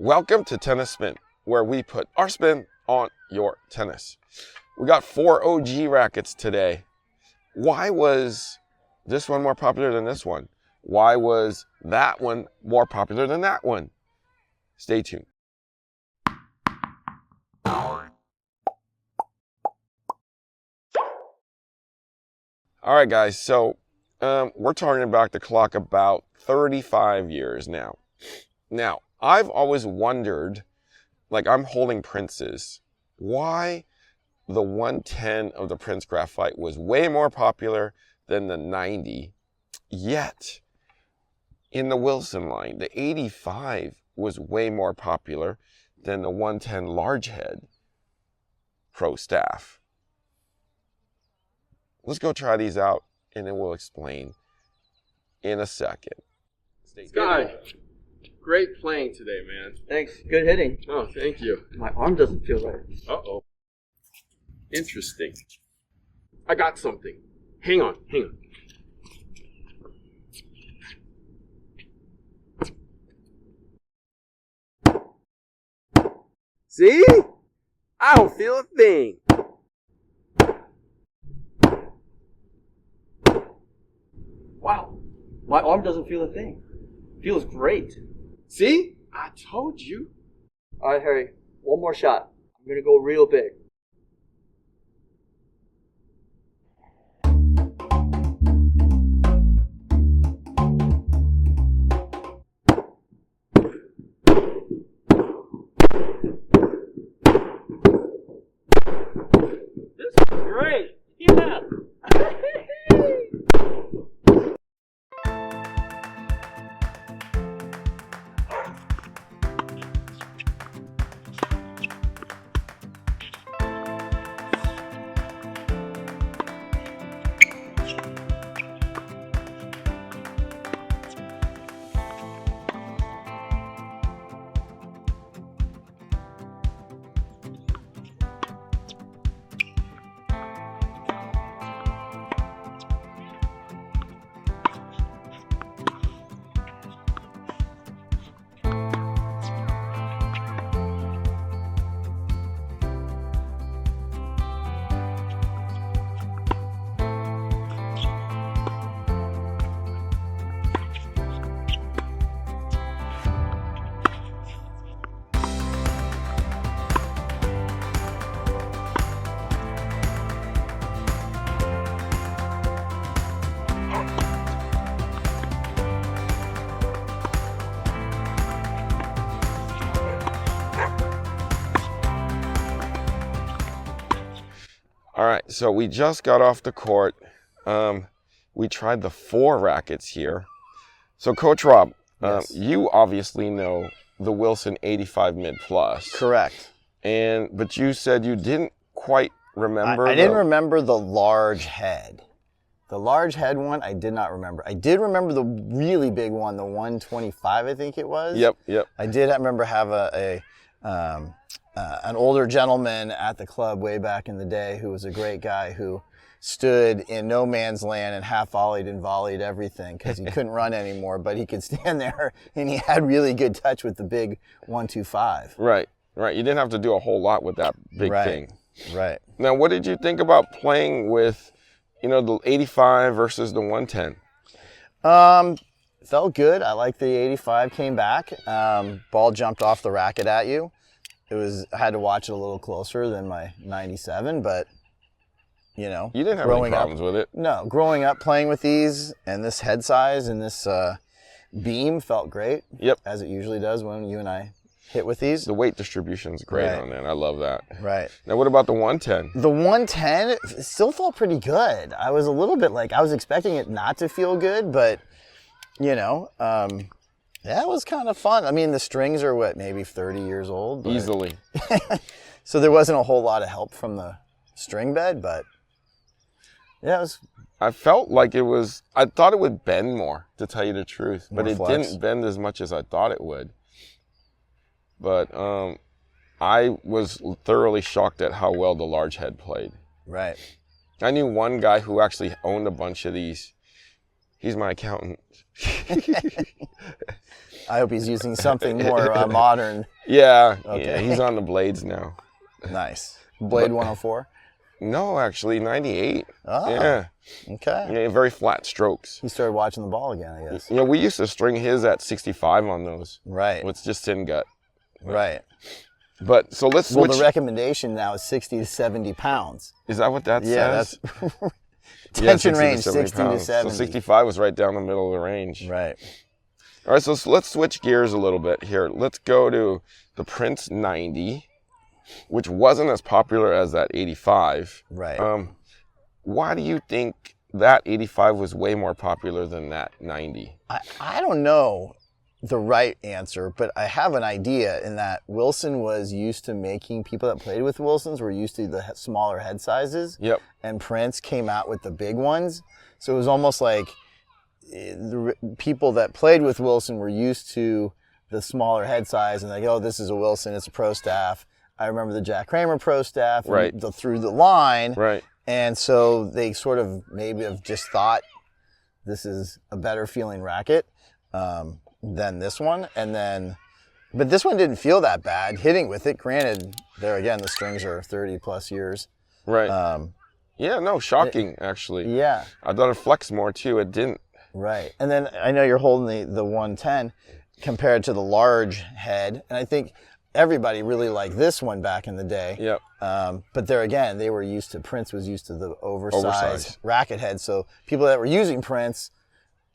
Welcome to Tennis Spin, where we put our spin on your tennis. We got 4 OG rackets today. Why was this one more popular than this one? Why was that one more popular than that one? Stay tuned. All right, guys, so we're turning back the clock about 35 years now. Now, I've always wondered, like I'm holding Prince's, why the 110 of the Prince Graphite was way more popular than the 90, yet in the Wilson line, the 85 was way more popular than the 110 Largehead Pro Staff. Let's go try these out, and then we'll explain in a second. Sky, great playing today, man. Thanks. Good hitting. Oh, thank you. My arm doesn't feel right. Uh-oh. Interesting. I got something. Hang on. See? I don't feel a thing. Wow. My arm doesn't feel a thing. Feels great. See? I told you. All right, Harry. One more shot. I'm going to go real big. This is great. Yeah. All right, so we just got off the court. We tried the 4 rackets here. So Coach Rob, Yes. you obviously know the Wilson 85 Mid Plus. Correct. But you said you didn't quite remember. I didn't remember the large head. The large head one, I did not remember. I did remember the really big one, the 125, I think it was. Yep. I did remember have an older gentleman at the club way back in the day who was a great guy who stood in no man's land and half volleyed and volleyed everything because he couldn't run anymore, but he could stand there and he had really good touch with the big 125. Right. You didn't have to do a whole lot with that big thing. Right. Now, what did you think about playing with, the 85 versus the 110? Felt good. I like the 85 came back. Ball jumped off the racket at you. I had to watch it a little closer than my 97, but you didn't have any problems with it. No, growing up playing with these and this head size and this beam felt great. Yep. As it usually does when you and I hit with these. The weight distribution's great on that. I love that. Right. Now, what about the 110? The 110 it still felt pretty good. I was a little bit I was expecting it not to feel good, but yeah, it was kind of fun. I mean, the strings are maybe 30 years old? Easily. So there wasn't a whole lot of help from the string bed, but yeah, it was. I felt like I thought it would bend more, to tell you the truth, but it flex. didn't bend as much as I thought it would. But I was thoroughly shocked at how well the Largehead played. Right. I knew one guy who actually owned a bunch of these. He's my accountant. I hope he's using something more modern. Yeah, Okay. yeah, he's on the blades now. Nice. Blade 104? No, actually, 98. Oh, Yeah, okay. yeah, very flat strokes. He started watching the ball again, I guess. You know, we used to string his at 65 on those. Right. With just thin gut. Right. But so let's switch. Well, the recommendation now is 60 to 70 pounds. Is that what that Yeah, says? that's Yeah, tension range, 60 to pounds. 70. So 65 was right down the middle of the range. Right. All right, so let's switch gears a little bit here. Let's go to the Prince 90, which wasn't as popular as that 85. Right. Why do you think that 85 was way more popular than that 90? I don't know the right answer, but I have an idea in that Wilson was used to making, people that played with Wilsons were used to the smaller head sizes. Yep. And Prince came out with the big ones. So it was almost like the people that played with Wilson were used to the smaller head size and like, oh, this is a Wilson, it's a Pro Staff. I remember the Jack Kramer Pro Staff Right. through the line. Right. And so they sort of maybe have just thought this is a better feeling racket than this one. But this one didn't feel that bad hitting with it. Granted, there again, the strings are 30 plus years. Right. Yeah, no, shocking, actually. Yeah. I thought it flexed more, too. It didn't. Right. And then I know you're holding the 110 compared to the large head. And I think everybody really liked this one back in the day. Yep. But there again, Prince was used to the oversized racket head. So people that were using Prince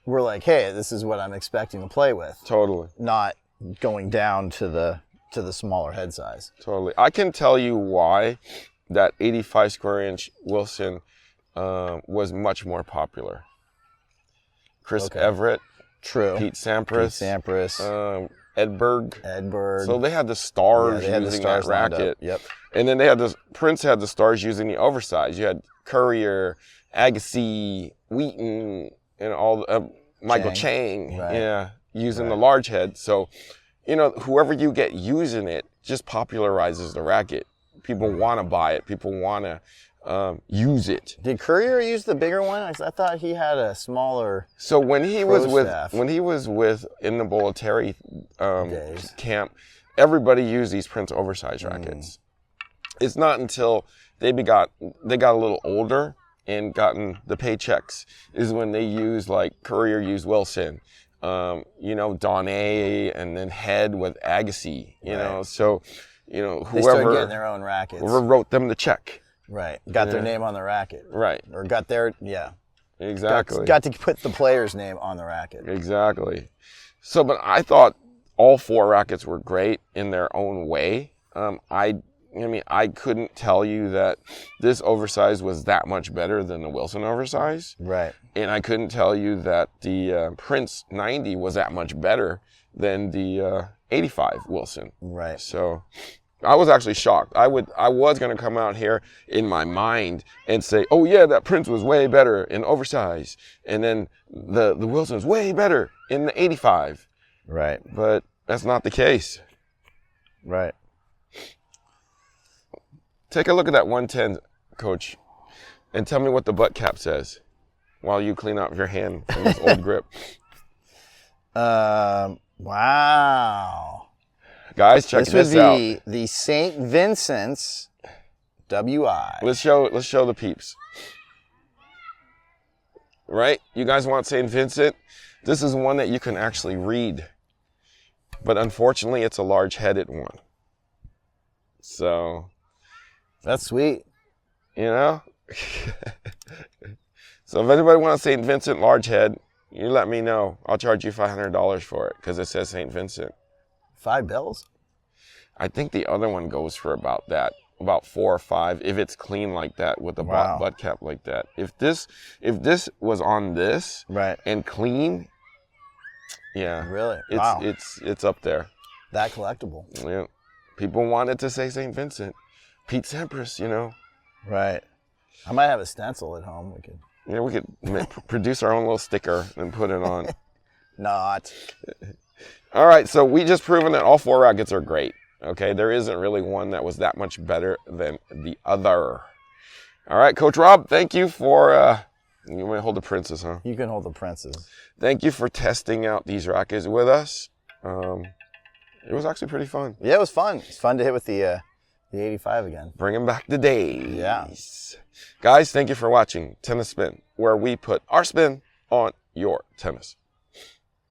were like, hey, this is what I'm expecting to play with. Totally. Not going down to the smaller head size. Totally. I can tell you why that 85 square inch Wilson was much more popular. Chris Everett. True. Pete Sampras. Edberg. So they had the stars using that racket. Yep. And then Prince had the stars using the oversized. You had Courier, Agassi, Wheaton, and all Michael Chang. Right. Yeah, using the large head. So, you know, whoever you get using it just popularizes the racket. People want to buy it. People want to use it. Did Courier use the bigger one? I thought he had a smaller. So when he was Staff. in the Bolletary Days. camp, everybody used these Prince oversized rackets. It's not until they got a little older and gotten the paychecks is when they used, like Courier used Wilson, you know, Donné, and then Head with Agassi, you know. So, you know, They started whoever getting their own rackets. wrote them the check. Right. Got their name on the racket. Right. Or got their, yeah. Exactly. Got to put the player's name on the racket. Exactly. So, but I thought all four rackets were great in their own way. I couldn't tell you that this oversize was that much better than the Wilson oversize. Right. And I couldn't tell you that the Prince 90 was that much better than the 85 Wilson. Right. So I was actually shocked. I was going to come out here in my mind and say, oh yeah, that Prince was way better in oversize. And then the Wilson was way better in the 85. Right. But that's not the case. Right. Take a look at that 110, Coach, and tell me what the butt cap says while you clean up your hand from this old grip. Wow. Guys, check this out. This would be the St. Vincent's WI. Let's show the peeps. Right? You guys want St. Vincent? This is one that you can actually read. But unfortunately, it's a large-headed one. So... That's sweet. You know? So if anybody wants St. Vincent large head, you let me know. I'll charge you $500 for it because it says St. Vincent. $5? I think the other one goes for about 4 or 5 if it's clean like that with the butt cap like that. If this was on this and clean, yeah. Really? It's up there. That collectible. Yeah. People want it to say St. Vincent. Pete Sampras, you know. Right. I might have a stencil at home. We could produce our own little sticker and put it on. Not. All right, so we just proven that all four rackets are great. Okay, there isn't really one that was that much better than the other. All right, Coach Rob, thank you for, you want to hold the Princes, huh? You can hold the Princes. Thank you for testing out these rackets with us. It was actually pretty fun. Yeah, it was fun. It's fun to hit with the 85 again. Bringing back the days. Yeah. Guys, thank you for watching Tennis Spin, where we put our spin on your tennis.